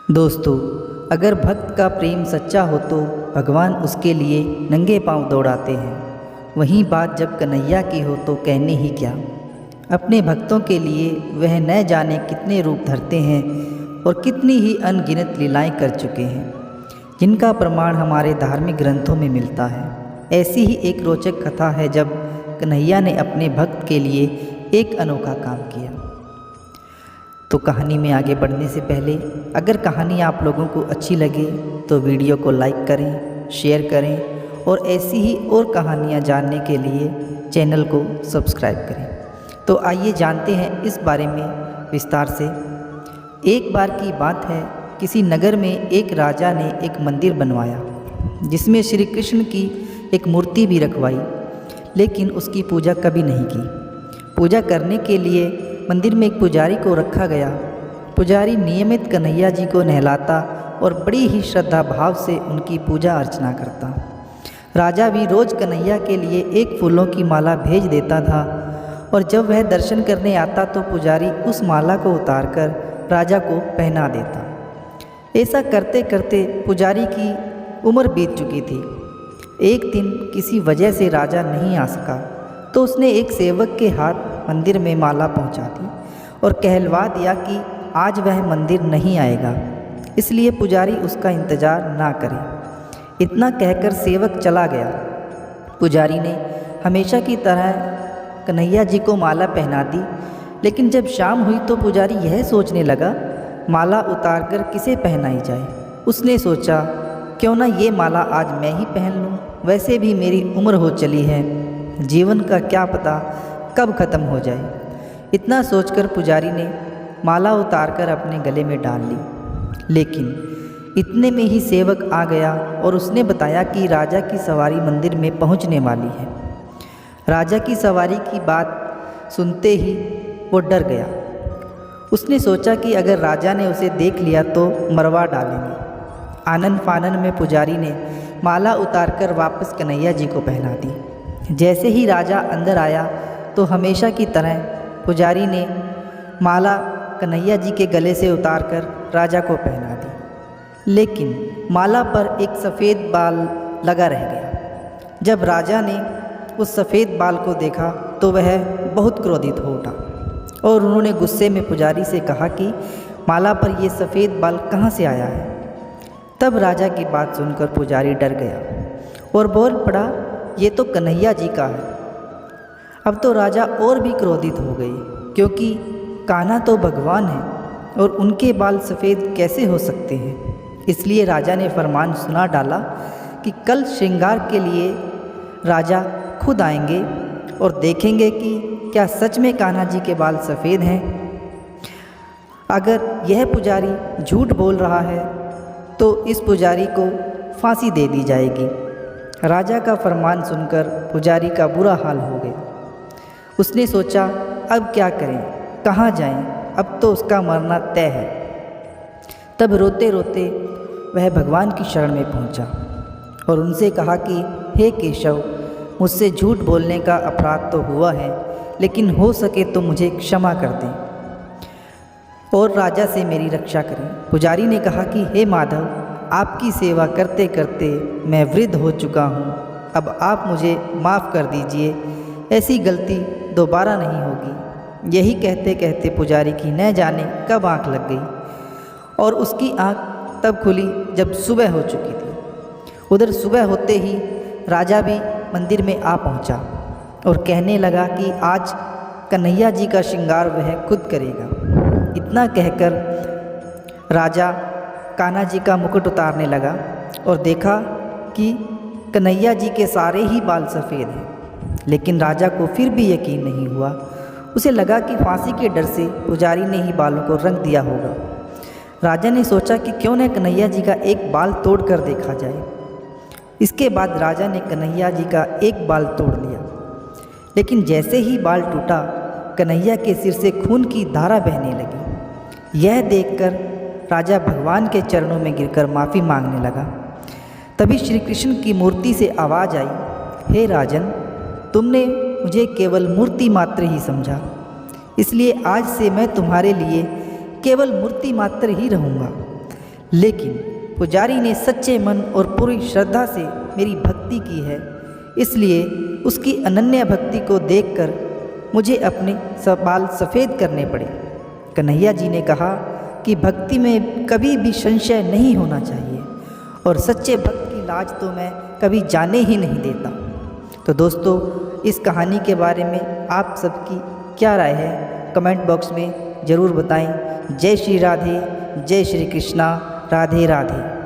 दोस्तों, अगर भक्त का प्रेम सच्चा हो तो भगवान उसके लिए नंगे पांव दौड़ाते हैं। वहीं बात जब कन्हैया की हो तो कहने ही क्या। अपने भक्तों के लिए वह न जाने कितने रूप धरते हैं और कितनी ही अनगिनत लीलाएं कर चुके हैं, जिनका प्रमाण हमारे धार्मिक ग्रंथों में मिलता है। ऐसी ही एक रोचक कथा है जब कन्हैया ने अपने भक्त के लिए एक अनोखा काम किया। तो कहानी में आगे बढ़ने से पहले अगर कहानी आप लोगों को अच्छी लगे तो वीडियो को लाइक करें, शेयर करें और ऐसी ही और कहानियाँ जानने के लिए चैनल को सब्सक्राइब करें। तो आइए जानते हैं इस बारे में विस्तार से। एक बार की बात है, किसी नगर में एक राजा ने एक मंदिर बनवाया जिसमें श्री कृष्ण की एक मूर्ति भी रखवाई, लेकिन उसकी पूजा कभी नहीं की। पूजा करने के लिए मंदिर में एक पुजारी को रखा गया। पुजारी नियमित कन्हैया जी को नहलाता और बड़ी ही श्रद्धा भाव से उनकी पूजा अर्चना करता। राजा भी रोज़ कन्हैया के लिए एक फूलों की माला भेज देता था और जब वह दर्शन करने आता तो पुजारी उस माला को उतारकर राजा को पहना देता। ऐसा करते करते पुजारी की उम्र बीत चुकी थी। एक दिन किसी वजह से राजा नहीं आ सका तो उसने एक सेवक के हाथ मंदिर में माला पहुंचा दी और कहलवा दिया कि आज वह मंदिर नहीं आएगा, इसलिए पुजारी उसका इंतज़ार ना करे। इतना कहकर सेवक चला गया। पुजारी ने हमेशा की तरह कन्हैया जी को माला पहना दी, लेकिन जब शाम हुई तो पुजारी यह सोचने लगा माला उतारकर किसे पहनाई जाए। उसने सोचा क्यों ना ये माला आज मैं ही पहन लूँ, वैसे भी मेरी उम्र हो चली है, जीवन का क्या पता कब ख़त्म हो जाए। इतना सोचकर पुजारी ने माला उतारकर अपने गले में डाल ली। लेकिन इतने में ही सेवक आ गया और उसने बताया कि राजा की सवारी मंदिर में पहुंचने वाली है। राजा की सवारी की बात सुनते ही वो डर गया। उसने सोचा कि अगर राजा ने उसे देख लिया तो मरवा डालेंगे। आनन फानन में पुजारी ने माला उतारकर वापस कन्हैया जी को पहना दी। जैसे ही राजा अंदर आया तो हमेशा की तरह पुजारी ने माला कन्हैया जी के गले से उतारकर राजा को पहना दी, लेकिन माला पर एक सफ़ेद बाल लगा रह गया। जब राजा ने उस सफ़ेद बाल को देखा तो वह बहुत क्रोधित हो उठा और उन्होंने गुस्से में पुजारी से कहा कि माला पर यह सफ़ेद बाल कहाँ से आया है। तब राजा की बात सुनकर पुजारी डर गया और बोल पड़ा, ये तो कन्हैया जी का है। अब तो राजा और भी क्रोधित हो गए, क्योंकि कान्हा तो भगवान है और उनके बाल सफ़ेद कैसे हो सकते हैं। इसलिए राजा ने फरमान सुना डाला कि कल श्रृंगार के लिए राजा खुद आएंगे और देखेंगे कि क्या सच में कान्हा जी के बाल सफ़ेद हैं। अगर यह पुजारी झूठ बोल रहा है तो इस पुजारी को फांसी दे दी जाएगी। राजा का फरमान सुनकर पुजारी का बुरा हाल हो गया। उसने सोचा अब क्या करें, कहाँ जाएं, अब तो उसका मरना तय है। तब रोते रोते वह भगवान की शरण में पहुंचा और उनसे कहा कि हे केशव, मुझसे झूठ बोलने का अपराध तो हुआ है, लेकिन हो सके तो मुझे क्षमा कर दें और राजा से मेरी रक्षा करें। पुजारी ने कहा कि हे माधव, आपकी सेवा करते करते मैं वृद्ध हो चुका हूँ, अब आप मुझे माफ़ कर दीजिए, ऐसी गलती दोबारा नहीं होगी। यही कहते कहते पुजारी की न जाने कब आँख लग गई और उसकी आँख तब खुली जब सुबह हो चुकी थी। उधर सुबह होते ही राजा भी मंदिर में आ पहुँचा और कहने लगा कि आज कन्हैया जी का श्रृंगार वह खुद करेगा। इतना कहकर राजा कान्हा जी का मुकुट उतारने लगा और देखा कि कन्हैया जी के सारे ही बाल सफ़ेद हैं, लेकिन राजा को फिर भी यकीन नहीं हुआ। उसे लगा कि फांसी के डर से पुजारी ने ही बालों को रंग दिया होगा। राजा ने सोचा कि क्यों न कन्हैया जी का एक बाल तोड़ कर देखा जाए। इसके बाद राजा ने कन्हैया जी का एक बाल तोड़ लिया, लेकिन जैसे ही बाल टूटा कन्हैया के सिर से खून की धारा बहने लगी। यह देखकर राजा भगवान के चरणों में गिरकर माफ़ी मांगने लगा। तभी श्री कृष्ण की मूर्ति से आवाज़ आई, हे राजन, तुमने मुझे केवल मूर्ति मात्र ही समझा, इसलिए आज से मैं तुम्हारे लिए केवल मूर्ति मात्र ही रहूँगा। लेकिन पुजारी ने सच्चे मन और पूरी श्रद्धा से मेरी भक्ति की है, इसलिए उसकी अनन्य भक्ति को देखकर मुझे अपने बाल सफ़ेद करने पड़े। कन्हैया जी ने कहा कि भक्ति में कभी भी संशय नहीं होना चाहिए और सच्चे भक्त की लाज तो मैं कभी जाने ही नहीं देता। तो दोस्तों, इस कहानी के बारे में आप सबकी क्या राय है, कमेंट बॉक्स में ज़रूर बताएं। जय श्री राधे, जय श्री कृष्णा, राधे राधे।